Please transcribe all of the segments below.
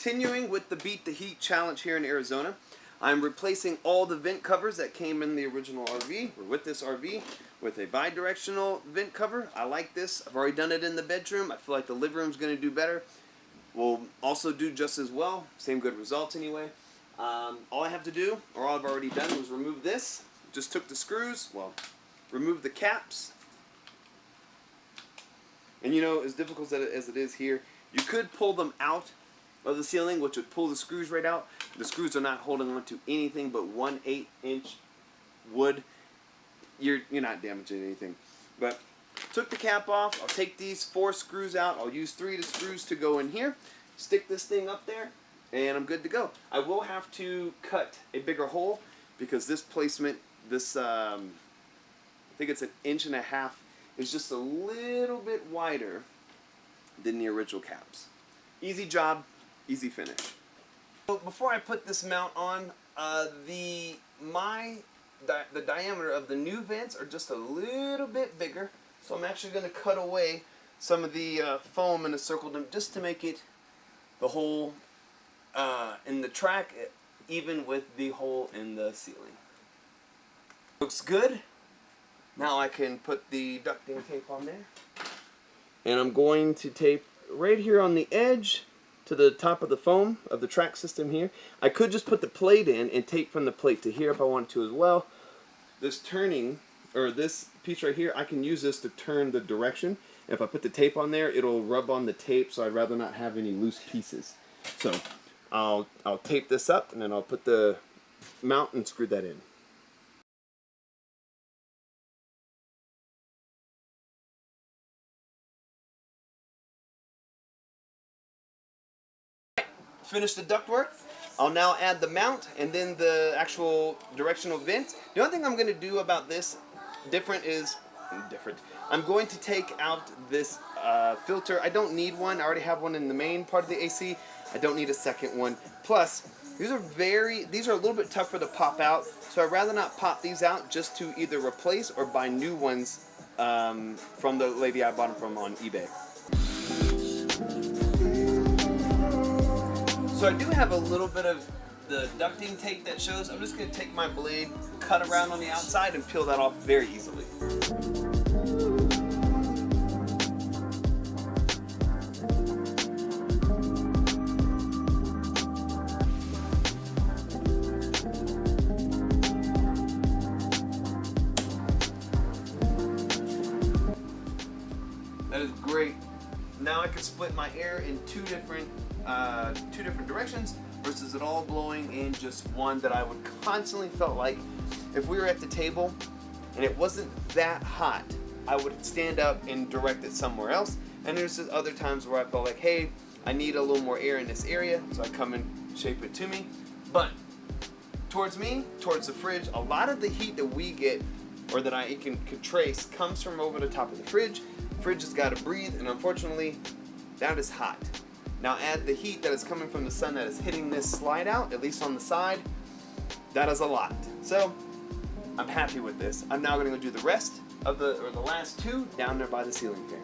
Continuing with the Beat the Heat challenge here in Arizona, I'm replacing all the vent covers that came in the original RV, or with this RV, with a bi-directional vent cover. I like this. I've already done it in the bedroom. I feel like the living room's going to do better. Will also do just as well. Same good results anyway. All I have to do, or all I've already done, was remove this. Just took the screws, well, remove the caps. And you know, as difficult as it is here, you could pull them out of the ceiling, which would pull the screws right out. The screws are not holding on to anything but 1/8 inch wood. You're not damaging anything. But took the cap off. I'll take these 4 screws out. I'll use 3 of the screws to go in here. Stick this thing up there, and I'm good to go. I will have to cut a bigger hole because this placement, this I think it's 1.5 inches, is just a little bit wider than the original caps. Easy job, easy finish. So before I put this mount on, the diameter of the new vents are just a little bit bigger, so I'm actually going to cut away some of the foam and circle them just to make it the hole in the track even with the hole in the ceiling. Looks good. Now I can put the ducting tape on there. And I'm going to tape right here on the edge to the top of the foam of the track system here. I could just put the plate in and tape from the plate to here if I wanted to as well. This turning, or this piece right here, I can use this to turn the direction. If I put the tape on there, it'll rub on the tape, so I'd rather not have any loose pieces. So I'll tape this up, and then I'll put the mount and screw that in. Finish the ductwork. I'll now add the mount and then the actual directional vent. The only thing I'm going to do about this I'm going to take out this filter. I don't need one. I already have one in the main part of the AC. I don't need a second one. Plus, these are a little bit tougher to pop out, so I'd rather not pop these out, just to either replace or buy new ones from the lady I bought them from on eBay. So I do have a little bit of the ducting tape that shows. I'm just going to take my blade, cut around on the outside, and peel that off very easily. That is great. Now I can split my air in two different directions versus it all blowing in just one that I would constantly felt like if we were at the table and it wasn't that hot, I would stand up and direct it somewhere else. And there's other times where I felt like, hey, I need a little more air in this area, so I come and shape it to me. But towards the fridge, a lot of the heat that we get, or that I can trace, comes from over the top of the fridge. The fridge has got to breathe, and unfortunately, that is hot. Now add the heat that is coming from the sun that is hitting this slide out, at least on the side. That is a lot. So I'm happy with this. I'm now going to go do the rest of the last 2 down there by the ceiling fan.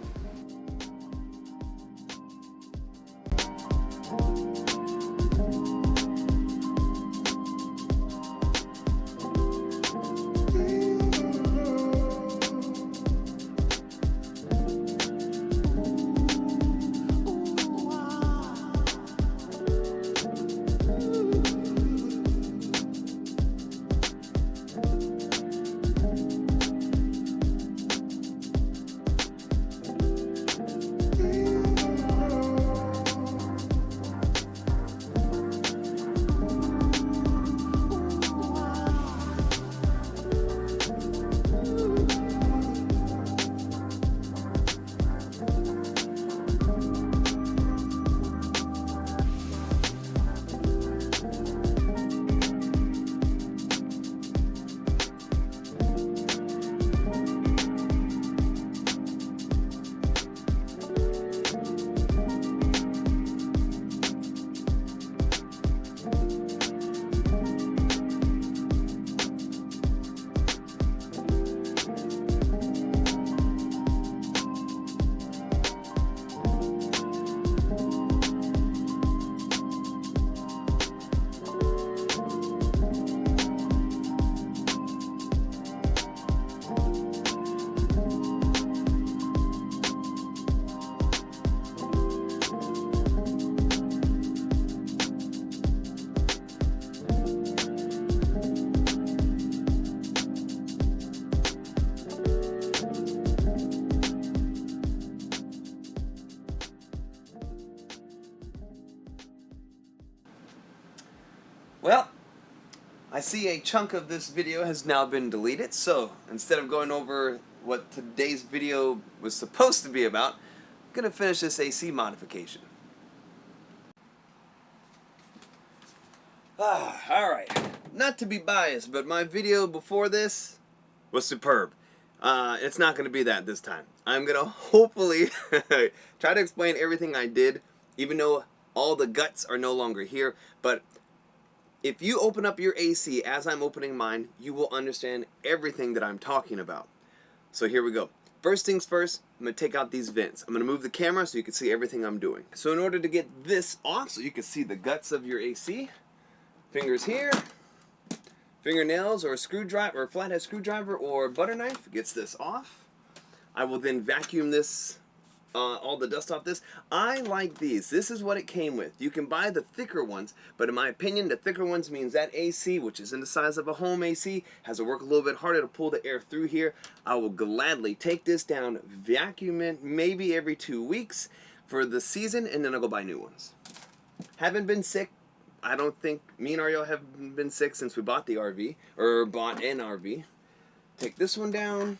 Well, I see a chunk of this video has now been deleted, so instead of going over what today's video was supposed to be about, I'm going to finish this AC modification. Alright. Not to be biased, but my video before this was superb. It's not going to be that this time. I'm going to hopefully try to explain everything I did, even though all the guts are no longer here. But if you open up your AC as I'm opening mine, you will understand everything that I'm talking about. So here we go. First things first, I'm going to take out these vents. I'm going to move the camera so you can see everything I'm doing. So in order to get this off so you can see the guts of your AC, fingers here, fingernails or a screwdriver or a flathead screwdriver or butter knife gets this off. I will then vacuum this, all the dust off this. I like these. This is what it came with. You can buy the thicker ones, but in my opinion, the thicker ones means that AC, which is in the size of a home AC, has to work a little bit harder to pull the air through here. I will gladly take this down, vacuum it maybe every 2 weeks for the season, and then I'll go buy new ones. Haven't been sick. I don't think me and Ariel have been sick since we bought the RV, or bought an RV. Take this one down.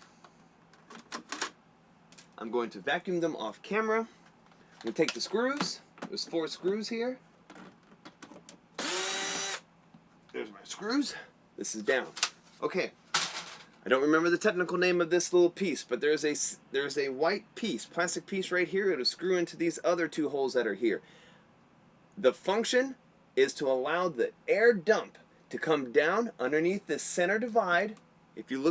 I'm going to vacuum them off camera. I'm going to take the screws. There's 4 screws here. There's my screws. This is down. Okay. I don't remember the technical name of this little piece, but there's a white piece, plastic piece right here. It'll screw into these other 2 holes that are here. The function is to allow the air dump to come down underneath this center divide. If you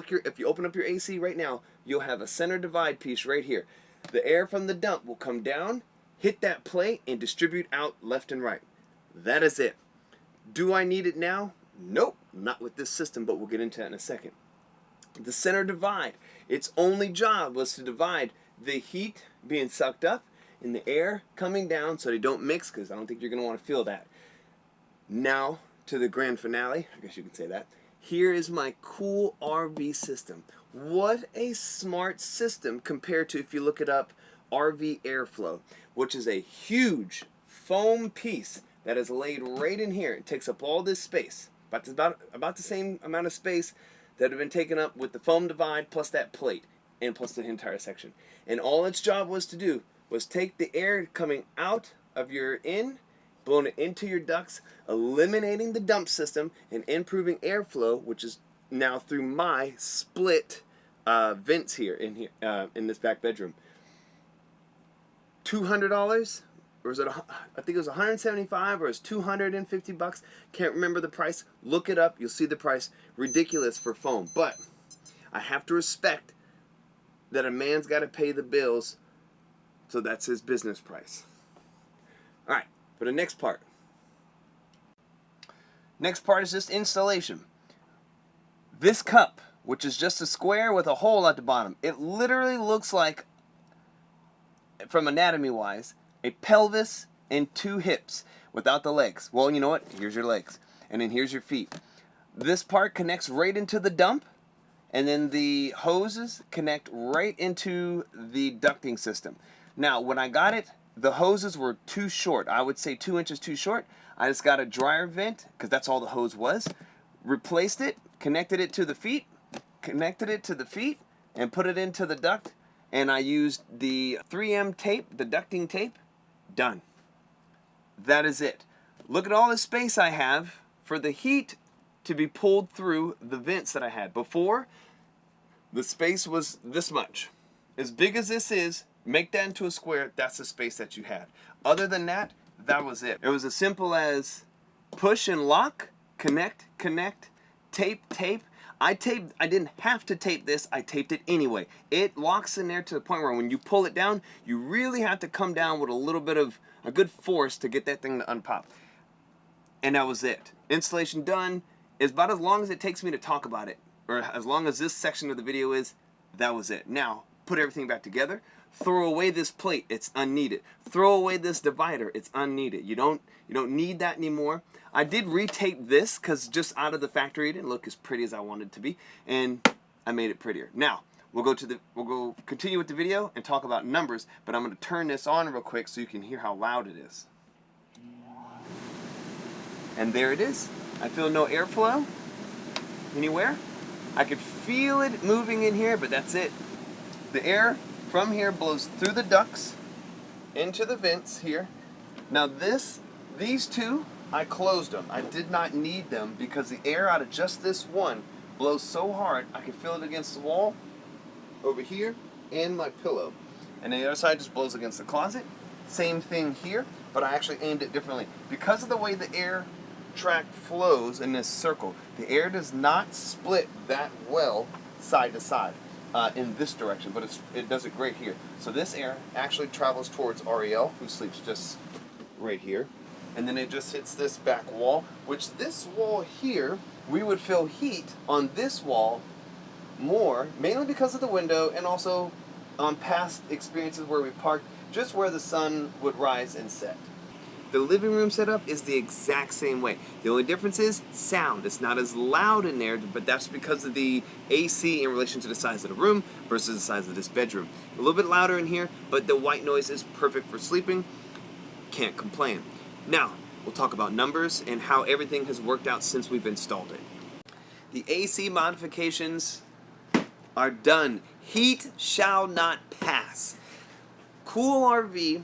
open up your AC right now, you'll have a center divide piece right here. The air from the dump will come down, hit that plate, and distribute out left and right. That is it. Do I need it now? Nope, not with this system, but we'll get into that in a second. The center divide, its only job was to divide the heat being sucked up and the air coming down so they don't mix, because I don't think you're going to want to feel that. Now to the grand finale, I guess you could say that. Here is my KoolRV system. What a smart system compared to, if you look it up, RV airflow, which is a huge foam piece that is laid right in here. It takes up all this space, about the same amount of space that have been taken up with the foam divide plus that plate and plus the entire section. And all its job was to do was take the air coming out of your blowing it into your ducts, eliminating the dump system, and improving airflow, which is now through my split vents here in this back bedroom. $200, or is it? I think it was $175, or it's $250. Can't remember the price. Look it up. You'll see the price. Ridiculous for foam, but I have to respect that a man's got to pay the bills, so that's his business price. All right. For the next part. Next part is just installation. This cup, which is just a square with a hole at the bottom, it literally looks like, from anatomy wise, a pelvis and 2 hips without the legs. Well, you know what? Here's your legs. And then here's your feet. This part connects right into the dump, and then the hoses connect right into the ducting system. Now, when I got it, the hoses were too short. I would say 2 inches too short. I just got a dryer vent, because that's all the hose was. Replaced it, connected it to the feet, and put it into the duct. And I used the 3M tape, the ducting tape. Done. That is it. Look at all the space I have for the heat to be pulled through the vents that I had. Before, the space was this much. As big as this is, make that into a square, that's the space that you had. Other than that, that was it. It was as simple as push and lock, connect, tape. I didn't have to tape this, I taped it anyway. It locks in there to the point where when you pull it down, you really have to come down with a little bit of a good force to get that thing to unpop. And that was it. Installation done. It's about as long as it takes me to talk about it, or as long as this section of the video is. That was it. Now, put everything back together. Throw away this plate, it's unneeded. Throw away this divider, it's unneeded. You don't need that anymore. I did retape this because just out of the factory it didn't look as pretty as I wanted it to be, and I made it prettier. Now, we'll go continue with the video and talk about numbers, but I'm going to turn this on real quick so you can hear how loud it is. And there it is. I feel no airflow anywhere. I could feel it moving in here, but that's it. The air from here blows through the ducts into the vents here. Now these two, I closed them. I did not need them because the air out of just this one blows so hard, I can feel it against the wall over here and my pillow. And the other side just blows against the closet. Same thing here, but I actually aimed it differently. Because of the way the air track flows in this circle, the air does not split that well side to side in this direction, but it does it great here. So this air actually travels towards Ariel, who sleeps just right here, and then it just hits this back wall, which this wall here, we would feel heat on this wall more, mainly because of the window and also on past experiences where we parked just where the sun would rise and set. The living room setup is the exact same way. The only difference is sound. It's not as loud in there, but that's because of the AC in relation to the size of the room versus the size of this bedroom. A little bit louder in here, but the white noise is perfect for sleeping. Can't complain. Now, we'll talk about numbers and how everything has worked out since we've installed it. The AC modifications are done. Heat shall not pass. KoolRV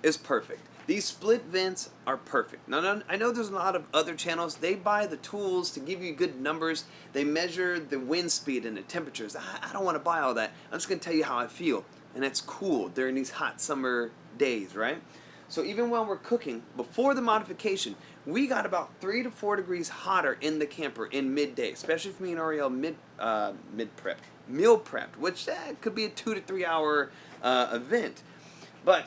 is perfect. These split vents are perfect. Now, I know there's a lot of other channels. They buy the tools to give you good numbers. They measure the wind speed and the temperatures. I don't want to buy all that. I'm just going to tell you how I feel. And that's cool during these hot summer days, right? So even while we're cooking, before the modification, we got about 3 to 4 degrees hotter in the camper in midday, especially for me and Ariel meal prepped, which could be a 2 to 3 hour event. But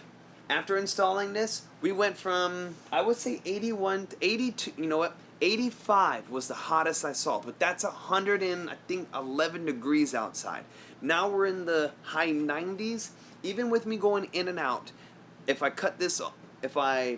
after installing this, we went from, I would say 81 to 82, you know what? 85 was the hottest I saw, but that's 11 degrees outside. Now we're in the high 90s. Even with me going in and out, if I cut this, I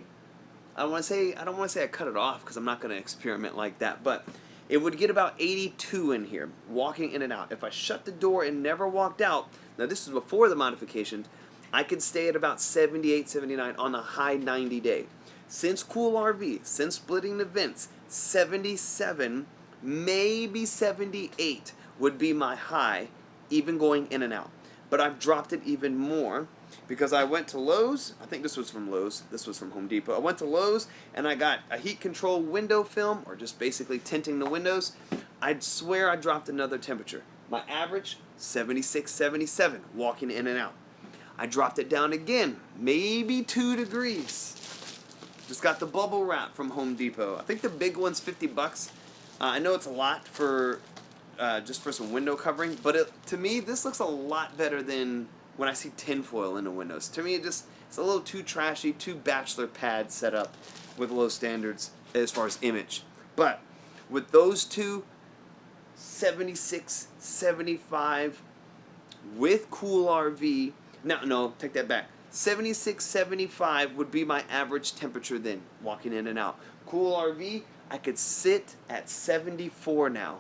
don't want to say I cut it off because I'm not going to experiment like that, but it would get about 82 in here, walking in and out. If I shut the door and never walked out, now this is before the modification, I could stay at about 78, 79 on a high 90 day. Since KoolRV, since splitting the vents, 77, maybe 78 would be my high, even going in and out. But I've dropped it even more because I went to Lowe's. I think this was from Lowe's. This was from Home Depot. I went to Lowe's and I got a heat control window film, or just basically tinting the windows. I'd swear I dropped another temperature. My average, 76, 77, walking in and out. I dropped it down again, maybe 2 degrees. Just got the bubble wrap from Home Depot. I think the big one's $50. I know it's a lot for just for some window covering, but to me, this looks a lot better than when I see tinfoil in the windows. To me, it's a little too trashy, too bachelor pad set up with low standards as far as image. But with those two, 76, 75, with KoolRV, no, take that back. 76, 75 would be my average temperature then, walking in and out. KoolRV, I could sit at 74 now,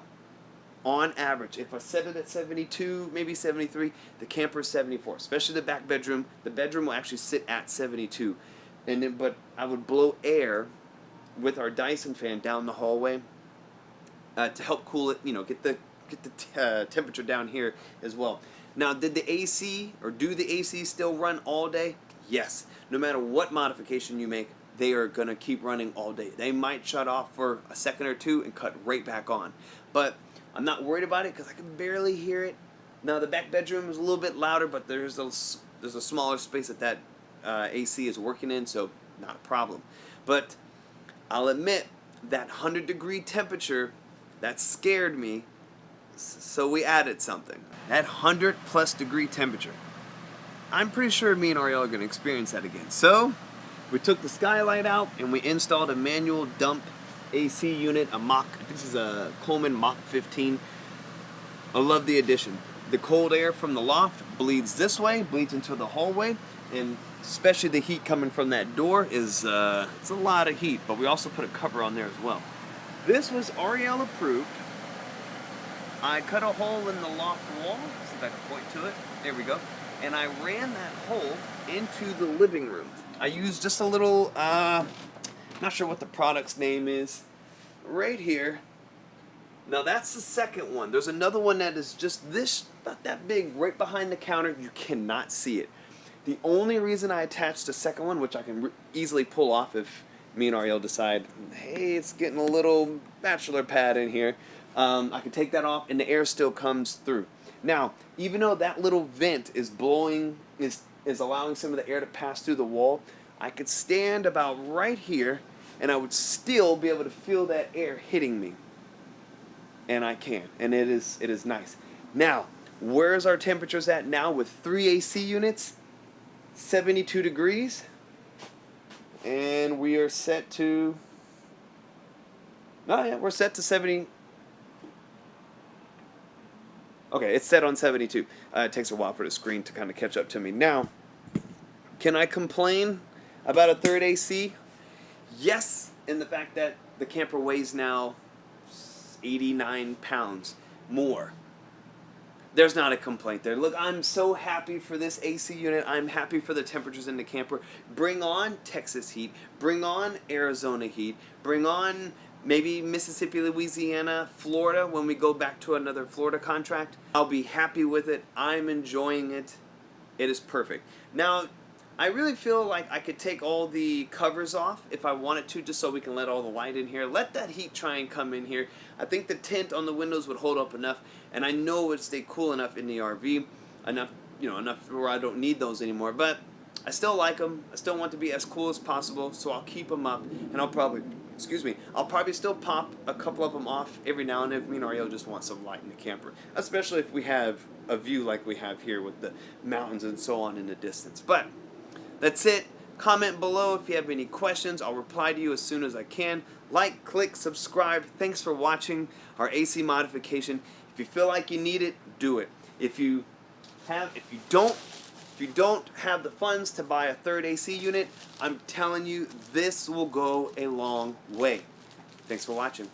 on average. If I set it at 72, maybe 73, the camper is 74, especially the back bedroom. The bedroom will actually sit at 72. But I would blow air with our Dyson fan down the hallway to help cool it, get the temperature down here as well. Now, did the AC, or do the AC still run all day? Yes. No matter what modification you make, they are going to keep running all day. They might shut off for a second or two and cut right back on. But I'm not worried about it because I can barely hear it. Now, the back bedroom is a little bit louder, but there's a smaller space that AC is working in, so not a problem. But I'll admit, that 100-degree temperature, that scared me, so we added something. That 100+ degree temperature. I'm pretty sure me and Ariel are going to experience that again. So, we took the skylight out and we installed a manual dump AC unit, this is a Coleman Mach 15. I love the addition. The cold air from the loft bleeds this way, bleeds into the hallway, and especially the heat coming from that door is it's a lot of heat, but we also put a cover on there as well. This was Ariel approved. I cut a hole in the loft wall, see if I can point to it, there we go, and I ran that hole into the living room. I used just a little, not sure what the product's name is, right here. Now that's the second one. There's another one that is just this, about that big, right behind the counter. You cannot see it. The only reason I attached the second one, which I can easily pull off if me and Ariel decide, hey, it's getting a little bachelor pad in here, I can take that off and the air still comes through. Now, even though that little vent is blowing, is allowing some of the air to pass through the wall, I could stand about right here and I would still be able to feel that air hitting me. And I can, and it is nice. Now, where's our temperatures at now with 3 AC units? 72 degrees. And we are set to, oh yeah, we're set to 70. Okay, it's set on 72. It takes a while for the screen to kind of catch up to me. Now, can I complain about a third AC? Yes, in the fact that the camper weighs now 89 pounds more. There's not a complaint there. Look, I'm so happy for this AC unit. I'm happy for the temperatures in the camper. Bring on Texas heat. Bring on Arizona heat. Bring on maybe Mississippi, Louisiana, Florida when we go back to another Florida contract. I'll be happy with it. I'm enjoying it. It is perfect. Now, I really feel like I could take all the covers off if I wanted to, just so we can let all the light in here. Let that heat try and come in here. I think the tint on the windows would hold up enough, and I know it would stay cool enough in the RV, enough where I don't need those anymore. But I still like them. I still want to be as cool as possible, so I'll keep them up, and I'll probably still pop a couple of them off every now and then if me and Ariel just want some light in the camper, especially if we have a view like we have here with the mountains and so on in the distance. But that's it. Comment below if you have any questions. I'll reply to you as soon as I can. Like, click, subscribe. Thanks for watching our AC modification. If you feel like you need it, do it. If you don't have the funds to buy a third AC unit, I'm telling you, this will go a long way. Thanks for watching.